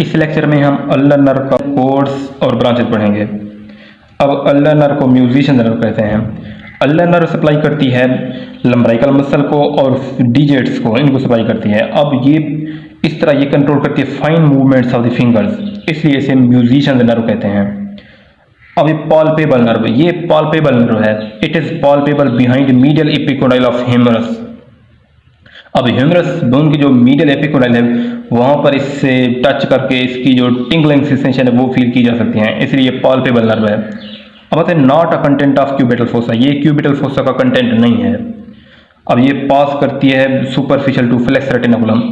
इस लेक्चर में हम अल्नर नर्व का कोर्स और ब्रांचेस पढ़ेंगे। अब अल्नर नर्व को म्यूजिशियन नर्व कहते हैं। अल्नर नर्व सप्लाई करती है लंबराइकल मसल को और डिजिट्स को, इनको सप्लाई करती है। अब ये इस तरह ये कंट्रोल करती है fine movements of the fingers, इसलिए इसे म्यूजिशियन नर्व कहते हैं। अब ये पाल्पेबल नर्व, ये पाल्पेबल नर्व है। It is palpable behind medial epicondyle of humerus. अब ह्यूमरस बोन की जो मीडियल एपिकोंडाइल है वहां पर इससे टच करके इसकी जो टिंगलिंग सेंसेशन है वो फील की जा सकती है, इसलिए ये पाल्पेबल नर्व है। अब आते हैं not a content of cubital fossa, ये क्यूबिटल फोसा का कंटेंट नहीं है। अब ये पास करती है सुपरफिशियल टू फ्लेक्स रेटिनोकुलम।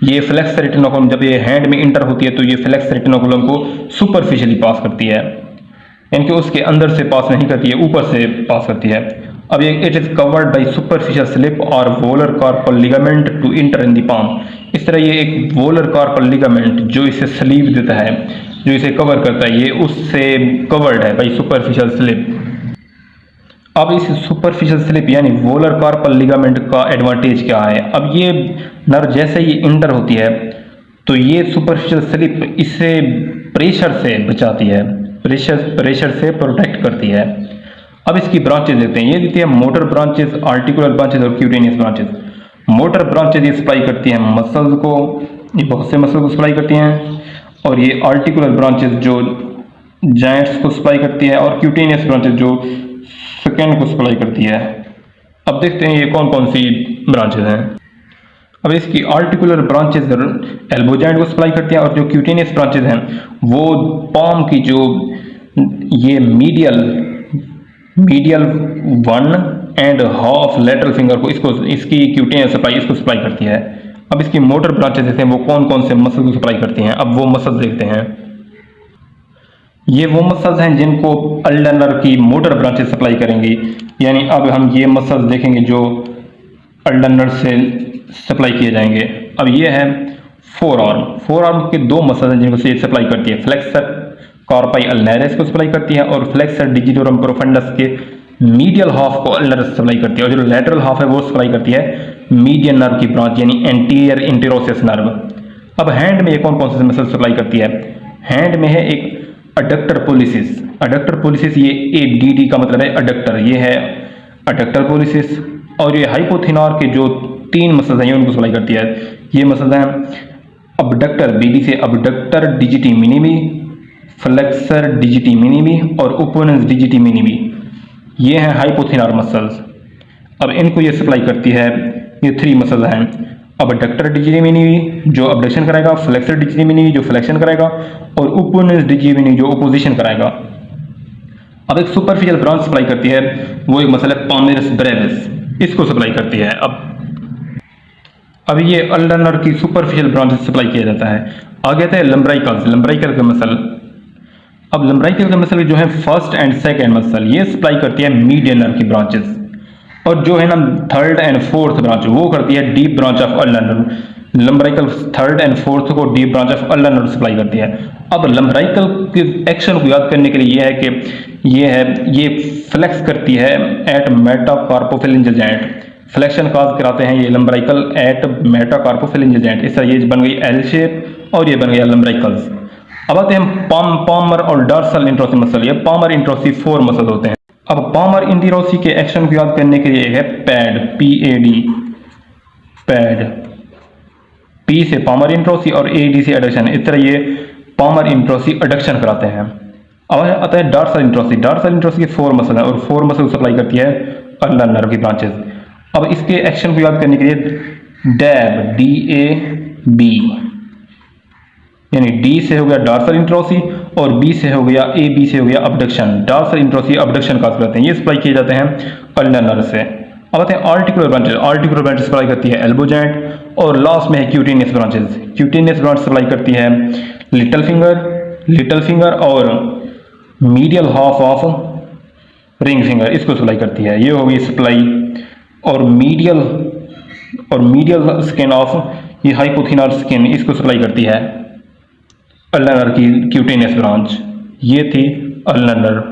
ये फ्लेक्स रेटिनोकुलम जब ये हैंड में इंटर होती है तो ये फ्लेक्स रेटिनोकुलम को सुपरफिशियली पास करती है, यानी कि उसके अंदर से पास नहीं करती है, ऊपर से पास करती है। अब ये it is covered by superficial slip और volar carpal ligament to enter in the palm. इस तरह ये एक वोलर कार्पल लिगामेंट जो इसे स्लीव देता है, जो इसे कवर करता है, ये उससे कवर्ड है बाय सुपरफिशियल स्लिप। अब इस सुपरफिशियल स्लिप यानी वोलर कार्पल लिगामेंट का एडवांटेज क्या है? अब ये नर्व जैसे ही इंटर होती है तो ये सुपरफिशियल स्लिप इसे प्रेशर से बचाती है, प्रेशर से प्रोटेक्ट करती है। अब इसकी ब्रांचेस देखते हैं। ये देती है मोटर ब्रांचेस, आर्टिकुलर ब्रांचेस और क्यूटेनियस ब्रांचेस। मोटर ब्रांचेस ये सप्लाई करती हैं मसल्स को, ये बहुत से मसल को सप्लाई करती हैं, और ये आर्टिकुलर ब्रांचेस जो जॉइंट्स को सप्लाई करती है, और क्यूटेनियस ब्रांचेस जो स्किन को सप्लाई करती है। अब देखते हैं ये कौन कौन सी ब्रांचेस हैं। अब इसकी आर्टिकुलर ब्रांचेस एल्बो जॉइंट को सप्लाई करती हैं, और जो क्यूटेनियस ब्रांचेस हैं वो पाम की जो ये मीडियल 1.5 लेटरल फिंगर को इसकी क्यूटेनियस सप्लाई इसको सप्लाई करती है। अब इसकी मोटर ब्रांचेस हैं वो कौन कौन से मसल को सप्लाई करती हैं, अब वो मसल देखते हैं। ये वो मसल्स हैं जिनको अल्नर नर्व की मोटर ब्रांचेस सप्लाई करेंगी, यानी अब हम ये मसल्स देखेंगे जो अल्नर नर्व से सप्लाई किए जाएंगे। अब ये है फोर आर्म के दो मसल हैं जिनको से सप्लाई करती है। फ्लेक्सर कार्पाई अल्नरिस को सप्लाई करती है, और फ्लेक्सर डिजिटोरम प्रोफंडस के मीडियल हाफ को अल्नर सप्लाई करती है, और जो लेटरल हाफ है वो सप्लाई करती है मीडियन नर्व की ब्रांच यानी एंटीरियर इंटेरोसिस नर्व। अब हैंड में ये कौन कौन से मसल सप्लाई करती है? हैंड में है एक अडक्टर पोलिसिस। अडक्टर पोलिसिस ये ADD का मतलब है अडक्टर, ये है अडक्टर पोलिसिस। और ये हाइपोथिनार के जो 3 मसल्स हैं उनको सप्लाई करती है। ये मसल्स हैं अबडक्टर, BD से अबडक्टर डिजिटी मिनिमी, फ्लेक्सर डिजिटी मिनिमी और ओपोनेंस डिजिटी मिनिमी। ये हैं हाइपोथिनार मसल्स। अब इनको ये सप्लाई करती है, ये 3 मसल्स हैं। अबडक्टर डिजिटी मिनिमी जो अबडक्शन कराएगा, फ्लेक्सर डिजिटी मिनिमी जो फ्लेक्शन कराएगा, और ओपोनेंस डिजिटी मिनिमी जो ओपोजिशन कराएगा। अब एक सुपरफिशियल ब्रांच सप्लाई करती है, वो एक मसल है पामेरस ब्रेविस, इसको सप्लाई करती है। अब ये अल्नर नर्व की सुपरफिशियल ब्रांच सप्लाई किया जाता है। आगे आता है लंबराइकल का मसल। अब लंबराइकल का मसल जो है फर्स्ट एंड सेकंड मसल, ये सप्लाई करती है मीडियन नर्व की ब्रांचेस, और जो है ना थर्ड एंड फोर्थ ब्रांच वो करती है deep branch of ulnar nerve. Lumbrical third and fourth को deep branch of ulnar nerve supply करती है। अब लंबराइकल के एक्शन को याद करने के लिए ये है कि ये फ्लेक्स करती है एट मेटाकार्पोफिलिंजियल जॉइंट। फ्लेक्शन काज कराते हैं ये लंबराइकल एट मेटाकार्पोफिलिंजियल जॉइंट। इस तरह ये बन गई एल शेप और ये बन गया लंबराइकल्स। अब आते हैं पामर और डॉर्सल इंट्रोसी मसल। ये पामर इंट्रोसी 4 मसल होते हैं। अब पामर इंट्रोसी के एक्शन को याद करने के लिए एक है पैड, PAD, पैड। P से पामर इंट्रोसी और AD से एडक्शन। इस तरह ये पामर इंट्रोसी एडक्शन कराते हैं। अब आता है डॉर्सल इंट्रोसी। डॉर्सल इंट्रोसी के 4 मसल हैं, और 4 मसल सप्लाई करती है अल्नर नर्व की ब्रांचेस। अब इसके एक्शन को याद करने के लिए डैब, DAB, यानी D से हो गया डॉर्सल इंट्रोसी और B से हो गया AB से हो गया अबडक्शन। डॉर्सल इंट्रोसी अबडक्शन काज करते हैं, ये सप्लाई किए जाते हैं अल्नर नर्व से। अब आते हैं articular branches. Articular branches supply करती है एल्बो जॉइंट, और लास्ट में है cutaneous branches. Cutaneous branch supply करती है लिटिल फिंगर और medial half of ring finger, इसको सप्लाई करती है। ये होगी सप्लाई। और मीडियल स्किन ऑफ ये हाइपोथिनार स्किन, इसको सप्लाई करती है अल्नर की क्यूटेनियस ब्रांच। ये थी अल्नर नर्व।